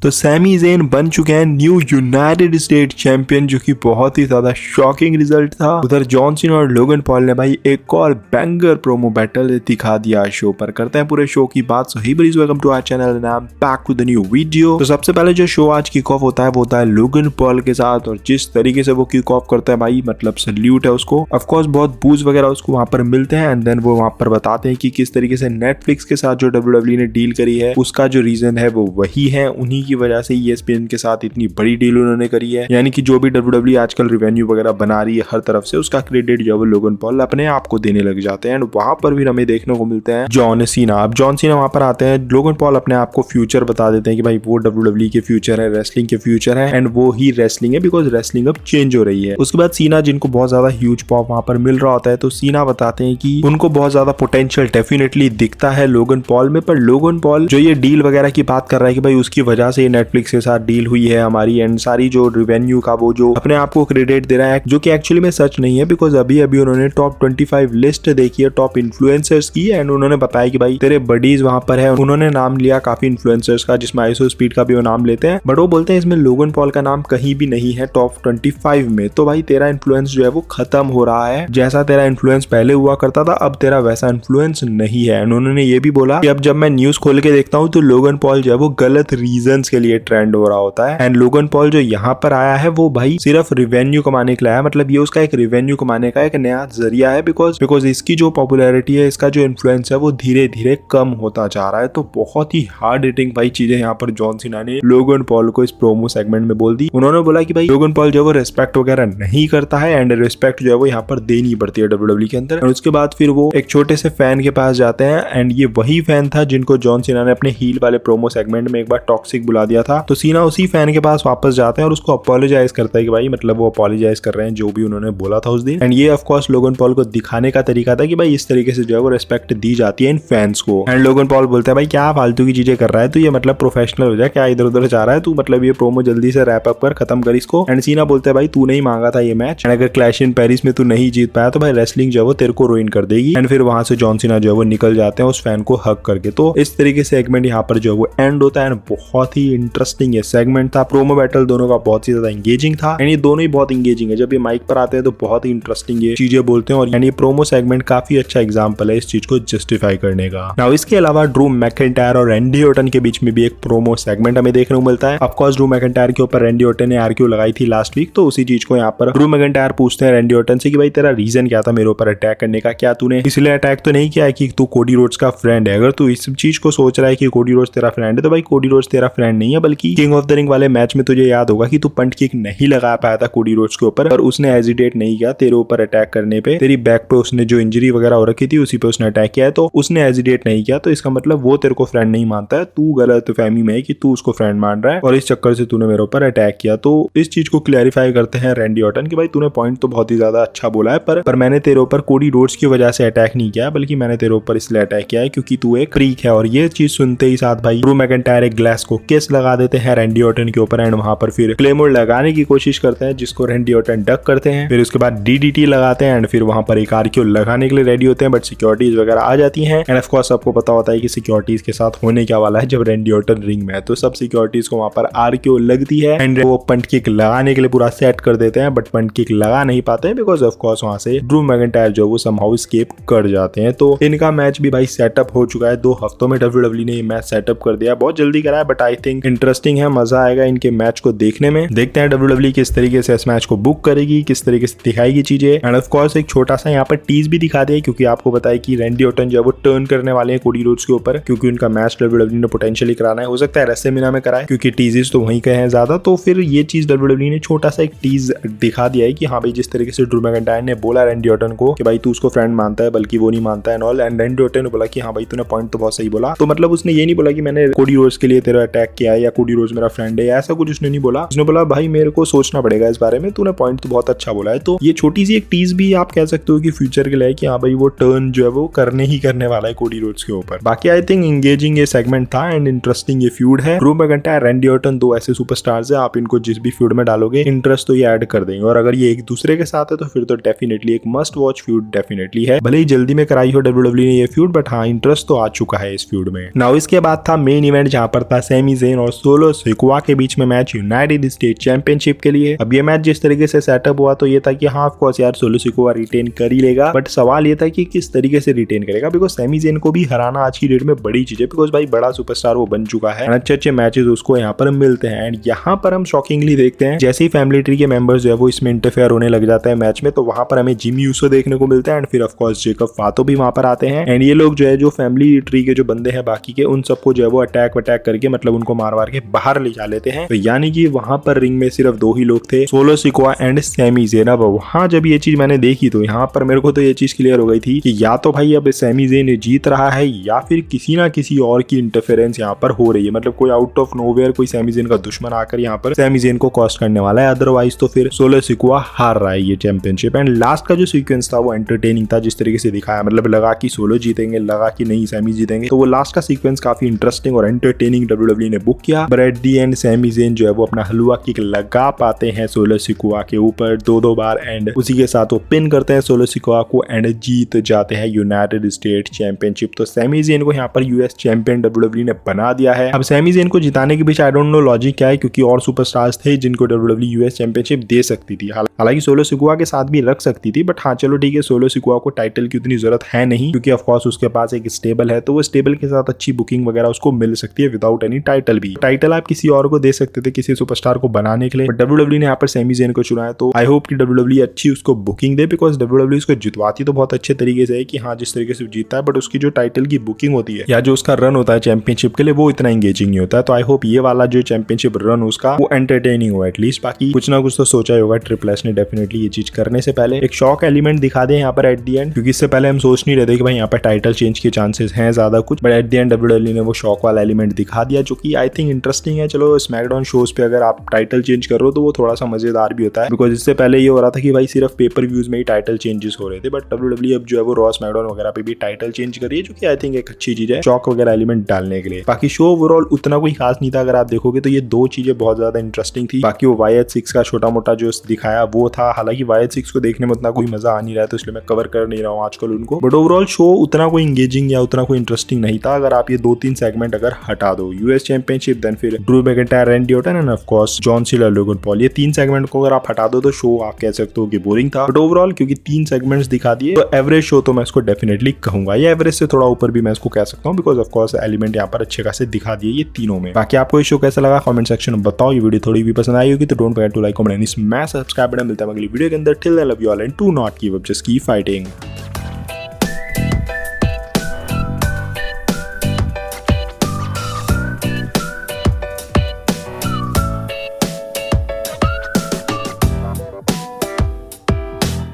तो Sami Zayn बन चुके हैं न्यू यूनाइटेड स्टेट चैंपियन, जो कि बहुत ही ज्यादा शॉकिंग रिजल्ट था। उधर जॉन सीना और लोगन पॉल ने भाई एक और बैंगर प्रोमो बैटल दिखा दिया शो पर। करते हैं पूरे शो की बात। So hi buddies welcome to our channel and I am back with the new video. तो सबसे पहले जो शो आज किक ऑफ होता है वो होता है लोगन पॉल के साथ, और जिस तरीके से वो किक ऑफ करता है भाई मतलब सल्यूट है उसको। ऑफ कोर्स बहुत बूज वगैरह उसको वहां पर मिलते हैं एंड देन वो वहां पर बताते हैं कि किस तरीके से नेटफ्लिक्स के साथ जो WWE ने डील करी है उसका जो रीजन है वो वही है, उन्हीं की वजह से ESPN के साथ इतनी बड़ी डील उन्होंने करी है। यानी कि जो भी WWE आजकल रिवेन्यू वगैरह बना रही है हर तरफ से, उसका क्रेडिट जो है लोगन पॉल अपने आप को देने लग जाते हैं। एंड वहां पर भी हमें देखने को मिलते हैं जॉन सीना। अब जॉन सीना वहां पर आते हैं, लोगन पॉल अपने आप को फ्यूचर बता देते हैं कि भाई वो WWE के फ्यूचर है, रेसलिंग के फ्यूचर है एंड वो ही रेसलिंग है बिकॉज रेसलिंग अब चेंज हो रही है। उसके बाद सीना जिनको बहुत ज्यादा ह्यूज पॉप वहां पर मिल रहा होता है, तो सीना बताते हैं कि उनको बहुत ज्यादा पोटेंशियल डेफिनेटली दिखता है लोगन पॉल में। पर लोगन पॉल जो ये डील वगैरह की बात कर रहा है कि भाई उसकी वजह से नेटफ्लिक्स के साथ डील हुई है हमारी एंड सारी जो रिवेन्यू का वो जो अपने आप को क्रेडिट दे रहा है, जो कि एक्चुअली में सच नहीं है बिकॉज अभी अभी उन्होंने टॉप 25 लिस्ट देखी है टॉप इन्फ्लुएंसर्स की एंड उन्होंने बताया कि भाई तेरे बडीज वहां पर है। उन्होंने नाम लिया काफी इन्फ्लुएंसर्स का, जिसमें आइसो स्पीड का भी वो नाम लेते हैं, बट वो बोलते हैं इसमें लोगन पॉल का नाम कहीं भी नहीं है टॉप 25 में। तो भाई तेरा इन्फ्लुएंस जो है वो खत्म हो रहा है, जैसा तेरा इन्फ्लुएंस पहले हुआ करता था अब तेरा वैसा इन्फ्लुएंस नहीं है। उन्होंने ये भी बोला कि अब जब मैं न्यूज खोल के देखता हूँ तो लोगन पॉल जो है वो गलत रीजंस के लिए ट्रेंड हो रहा होता है एंड लोगन पॉल जो यहाँ पर आया है वो भाई सिर्फ रिवेन्यू कमाने के लिए आया, मतलब ये उसका एक रिवेन्यू कमाने का एक नया जरिया है बिकॉज इसकी जो पॉपुलैरिटी है, इसका जो इन्फ्लुएंस है वो धीरे धीरे कम होता जा रहा है। तो बहुत ही हार्ड हिटिंग भाई चीजें यहाँ पर जॉन सीना ने लोगन पॉल को इस प्रोमो सेगमेंट में बोल दी। उन्होंने बोला कि भाई लोगन पॉल जो वो रिस्पेक्ट वगैरह नहीं करता है एंड रिस्पेक्ट जो है वो यहाँ पर देनी पड़ती है WWE के अंदर। और उसके बाद फिर वो एक छोटे से फैन के पास जाते हैं एंड ये वही फैन था जिनको जॉन सीना ने अपने हील वाले प्रोमो सेगमेंट में एक बार टॉक्सिक बुला दिया था। तो सीना उसी फैन के पास वापस जाते हैं और उसको अपोलोजाइज करता है कि भाई मतलब वो अपोलोजाइज कर रहे हैं जो भी उन्होंने बोला था उस दिन। एंड ये ऑफ कोर्स लोगन पॉल को दिखाने का तरीका था कि भाई इस तरीके से जो है वो रिस्पेक्ट दी जाती है इन फैंस को। एंड लोगन पॉल बोलता है भाई क्या फालतू की चीजें कर रहा है तू, ये मतलब प्रोफेशनल हो जाए, क्या इधर उधर जा रहा है तू, मतलब ये प्रोमो जल्दी से रैप अप कर, खत्म कर इसको। एंड सीना बोलता है भाई तू नहीं मांगा था ये मैच एंड अगर क्लैश इन पेरिस में तू नहीं जीत पाया तो भाई रेसलिंग जो है वो तेरे को रुइन कर देगी। एंड फिर वहां से जॉन सीना जो है वो निकल जाते हैं उस फैन को हक करके। तो इस तरीके से सेगमेंट यहाँ पर जो है वो एंड होता है। बहुत ही इंटरेस्टिंग ये सेगमेंट था, प्रोमो बैटल दोनों का बहुत ही ज्यादा इंगेजिंग था एंड ये दोनों ही बहुत इंगेजिंग है। जब ये माइक पर आते हैं तो बहुत ही इंटरेस्टिंग ये चीजें बोलते हैं और ये प्रोमो सेगमेंट काफी अच्छा एग्जांपल है इस चीज को जस्टिफाई करने का। नाउ इसके अलावा ड्रू मैकिंटायर और रैंडी ऑर्टन के बीच में भी एक प्रोमो सेगमेंट हमें देखने को मिलता है। ऑफ कोर्स ड्रू मैकिंटायर के ऊपर रैंडी ऑर्टन ने आरक्यू लगाई थी लास्ट वीक, तो उसी चीज को यहाँ पर ड्रू मैकिंटायर पूछते हैं रैंडी ऑर्टन से कि भाई तेरा रीजन क्या था मेरे ऊपर अटैक करने का, क्या तूने इसलिए अटैक तो नहीं किया है कि तू कोडी रोड्स का फ्रेंड है। अगर तू इस चीज को सोच रहा है कि कोडी रोड्स तेरा फ्रेंड है तो भाई कोडी रोड्स तेरा फ्रेंड नहीं है, बल्कि किंग ऑफ द रिंग वाले मैच में तुझे याद होगा कि तू पंट किक नहीं लगा पाया था कोडी रोड्स के ऊपर, पर उसने हेजिटेट नहीं किया तेरे ऊपर अटैक करने पे। तेरी बैक पे उसने जो इंजरी वगैरह हो रखी थी उसी पे उसने अटैक किया है, तो उसने हेजिटेट नहीं किया, तो इसका मतलब वो तेरे को फ्रेंड नहीं मानता है, तू गलत फहमी में है कि तू उसको फ्रेंड मान रहा है और इस चक्कर से तूने मेरे ऊपर अटैक किया। तो इस चीज को क्लैरिफाई करते हैं रैंडी ऑर्टन कि भाई तूने पॉइंट तो बहुत ही ज्यादा अच्छा बोला है, पर मैंने तेरे ऊपर कोडी रोड्स की वजह से अटैक नहीं किया, बल्कि मैंने तेरे ऊपर इसलिए अटैक किया है क्योंकि तू एक फ्रीक है। और ये चीज सुनते ही साथ भाई ड्रू मैकिंटायर एक ग्लास को किस लगा देते हैं रैंडी ऑर्टन के ऊपर एंड वहां पर फिर क्लेमोर लगाने की कोशिश करते हैं जिसको रैंडी ऑर्टन डक करते हैं। फिर उसके बाद DDT लगाते हैं एंड फिर वहां पर एक आरक्यू लगाने के लिए रेडी होते हैं, बट सिक्योरिटीज वगैरह आ जाती हैं एंड ऑफ कोर्स सबको पता होता है कि सिक्योरिटीज के साथ होने क्या वाला है जब रैंडी ऑर्टन रिंग में है। तो सब सिक्योरिटीज को वहां पर आरक्यू लगती है एंड वो पंट किक लगाने के लिए पूरा सेट कर देते हैं, बट पंट किक लगा नहीं पाते हैं बिकॉज ऑफ कोर्स वहां से ड्रू मैकिंटायर जो वो समहाउ एस्केप कर जाते हैं। तो इनका मैच भी भाई सेटअप हो चुका है, 2 हफ्तों में WWE ने ये मैच सेटअप कर दिया, बहुत जल्दी करा है, बट आई थिंक इंटरेस्टिंग है, मजा आएगा इनके मैच को देखने में। देखते हैं WWE किस तरीके से इस मैच को बुक करेगी, किस तरीके से दिखाएगी चीजें। एंड ऑफ कोर्स एक छोटा सा यहाँ पर टीज भी दिखा दिया क्योंकि आपको पता है कि रैंडी ऑर्टन जो है वो टर्न करने वाले हैं कोडी रोड्स के ऊपर, क्योंकि उनका मैच WWE ने पोटेंशियली कराना है। हो सकता है रेसलमेनिया में कराए क्योंकि टीजेस तो वहीं के हैं ज्यादा, तो फिर ये चीज WWE ने छोटा सा एक टीज दिखा दिया है कि हाँ भाई जिस तरीके से ड्रू मैकिंटायर ने बोला रैंडी ऑर्टन को कि भाई तू उसको फ्रेंड मानता है, बल्कि वो नहीं मानता है ऑल, एंड रैंडी ऑर्टन ने बोला कि हाँ भाई तूने पॉइंट तो बहुत सही बोला। तो मतलब उसने ये नहीं बोला कि मैंने कोडी रोड्स के लिए तेरा अटैक किया है या कोडी रोड्स मेरा फ्रेंड है, ऐसा कुछ उसने नहीं बोला। उसने बोला भाई मेरे को सोचना पड़ेगा इस बारे में, तूने पॉइंट तो बहुत अच्छा बोला है। तो ये छोटी सी एक टीज भी आप कह सकते हो कि फ्यूचर के लिए कि हाँ भाई वो टर्न जो है वो करने ही करने वाला है कोडी रोड्स के ऊपर। बाकी आई थिंक इंगेजिंग ये सेगमेंट था एंड इंटरेस्टिंग ये फ्यूड है। ड्रू मैकिंटायर रैंडी ऑर्टन 2 ऐसे सुपरस्टार्स है, आप इनको जिस भी फ्यूड में डालोगे इंटरेस्ट तो ये ऐड कर देंगे, और अगर ये एक दूसरे के साथ है तो फिर तो डेफिनेटली एक मस्ट वॉच फ्यूड डेफिनेटली है। भले ही जल्दी में कराई हो WWE ने ये फ्यूड, बट हाँ इंटरेस्ट तो आ चुका है इस फ्यूड में। नाउ इसके बाद था मेन इवेंट जहां पर था सैमी ज़ेन जेन और सोलो सिकोआ के बीच में मैच यूनाइटेड स्टेट चैंपियनशिप के लिए। अब ये मैच जिस तरीके से सेटअप हुआ तो ये था कि हाँ ऑफ कोर्स यार सोलो सिकोआ रिटेन कर ही लेगा, बट सवाल ये था कि किस तरीके से रिटेन करेगा, बिकॉज सैमी जेन को भी हराना आज की डेट में बड़ी चीज है, बिकॉज भाई बड़ा सुपरस्टार वो बन चुका है, अच्छे अच्छे मैचेस उसको यहाँ पर मिलते हैं। एंड यहाँ पर हम शॉकिंगली देखते हैं जैसे ही फैमिली ट्री के मेंबर्स जो है वो इसमें इंटरफेयर होने लग जाता है मैच में, तो वहां पर हमें जिमी यूसो देखने को मिलता है एंड फिर ऑफ कोर्स जेकब फातो भी वहां पर आते हैं। एंड ये लोग जो है जो फैमिली ट्री के जो बंदे हैं बाकी के उन सबको जो है वो अटैक करके मतलब उनको मार के बाहर ले जा लेते हैं। तो यानी कि वहां पर रिंग में सिर्फ दो ही लोग थे, Solo Sikoa and Sami Zayn. अब वहां जब ये चीज मैंने देखी तो यहाँ पर मेरे को तो ये चीज क्लियर हो गई थी कि या तो भाई अब सैमी जेन जीत रहा है या फिर किसी ना किसी और की इंटरफेरेंस यहाँ पर हो रही है, मतलब कोई आउट ऑफ नोवेयर कोई सैमी जेन का दुश्मन आकर यहाँ पर सैमी जेन को कॉस्ट करने वाला है, अदरवाइज तो फिर सोलो सिकोआ हार रहा है ये चैंपियनशिप। एंड लास्ट का जो सीक्वेंस था वो एंटरटेनिंग था, जिस तरीके से दिखाया, मतलब लगा कि सोलो जीतेंगे, लगा कि नहीं सैमी जीतेंगे, तो वो लास्ट का सीक्वेंस काफी इंटरेस्टिंग और एंटरटेनिंग डब्ल्यूडब्ल्यूई ने बुक किया। But at the end Sami Zayn जो है वो अपना हलवा किक लगा पाते हैं सोलो सिकोआ के ऊपर दो बार एंड उसी के साथ वो पिन करते हैं सोलो सिकोआ को एंड जीत जाते हैं यूनाइटेड स्टेट चैंपियनशिप। तो सैमी जेन को यहाँ पर यूएस चैंपियन डब्ल्यूडब्ल्यूई ने बना दिया है। अब सैमी जेन को जिताने के पीछे आई डोंट नो लॉजिक क्या है, क्योंकि और सुपरस्टार्स थे जिनको डब्ल्यूडब्ल्यूई यूएस चैंपियनशिप दे सकती थी, हालांकि सोलो सिकोआ के साथ भी रख सकती थी, बट हाँ चलो ठीक है, सोलो सिकोआ को टाइटल की उतनी जरूरत है नहीं क्योंकि ऑफ कोर्स उसके पास एक स्टेबल है, तो वो स्टेबल के साथ अच्छी बुकिंग वगैरह उसको मिल सकती है विदाउट एनी टाइटल भी। टाइटल आप किसी और को दे सकते थे किसी सुपरस्टार को बनाने के लिए, बट डब्ल्यूडब्ल्यूई ने यहाँ पर सैमी जेन को चुना है। तो आई होप कि डब्ल्यूडब्ल्यूई अच्छी उसको बुकिंग दे, बिकॉज डब्ल्यूडब्ल्यूई उसको जितवाती तो बहुत अच्छे तरीके से है कि हाँ जिस तरीके से जीतता है, बट उसकी जो टाइटल की बुकिंग होती है या जो उसका रन होता है चैंपियनशिप के लिए वो इतना एंगेजिंग नहीं होता है। तो आई होप ये वाला जो चैंपियनशिप रन उसका वो एंटरटेनिंग हो एटलीस्ट। बाकी कुछ ना कुछ तो सोचा ही होगा ट्रिपल एच ने डेफिनेटली ये चीज करने से पहले एक शॉक एलिमेंट दिखा दे यहाँ पर एट दी एंड, क्योंकि इससे पहले हम सोच नहीं रहे थे कि भाई यहाँ पर टाइटल चेंज के चांसेस हैं ज्यादा कुछ, but at the and WWE ने वो शॉक वाला एलिमेंट दिखा दिया जो कि आई थिंक इंटरेस्टिंग है। चलो स्मैकडाउन शोज पे अगर आप टाइटल चेंज कर रहे हो तो वो थोड़ा सा मजेदार भी होता है, बिकॉज इससे पहले ये हो रहा था कि भाई सिर्फ पेपर व्यूज में ही टाइटल चेंजेस हो रहे थे, बट डब्ल्यूडब्ल्यूई अब जो है वो रॉ स्मैकडाउन वगैरह पे भी टाइटल चेंज करी है, जो कि आई थिंक एक अच्छी चीज है शॉक वगैरह एलिमेंट डालने के लिए। बाकी शो ओवरऑल उतना कोई खास नहीं था, अगर आप देखोगे तो ये दो चीजें बहुत ज्यादा इंटरेस्टिंग थी। बाकी वो YH6 का छोटा मोटा जो दिखाया वो था, हालांकि YH6 को देखने में उतना कोई मजा आ नहीं रहा है तो इसलिए मैं कवर कर नहीं रहा हूँ आजकल उनको, बट ओवरऑल शो उतना कोई इंगेजिंग या उतना कोई इंटरेस्टिंग नहीं था। अगर आप ये 2-3 सेगमेंट अगर हटा दो, यूएस चैंपियनशिप, देन फिर Drew McIntyre, Randy Orton end of course John Cena, Logan Paul, ये 3 सेगमेंट को अगर आप हटा दो तो शो आप कह सकते हो कि बोरिंग था। बट ओवरऑल क्योंकि 3 सेगमेंट्स दिखा दिए तो एवरेज शो तो मैं इसको डेफिनेटली कहूंगा, या एवरेज से थोड़ा ऊपर भी मैं इसको कह सकता हूँ, बिकॉज ऑफ कोर्स एलिमेंट यहाँ पर अच्छे खासे दिखा दिए ये तीनों में। बाकी आपको ये शो कैसा लगा कमेंट सेक्शन में बताओ। ये वीडियो थोड़ी भी पसंद आई होगी तो don't forget to like, comment and smash subscribe button. मिलता है अगली वीडियो के अंदर, till then love you all and do not give up, just keep fighting.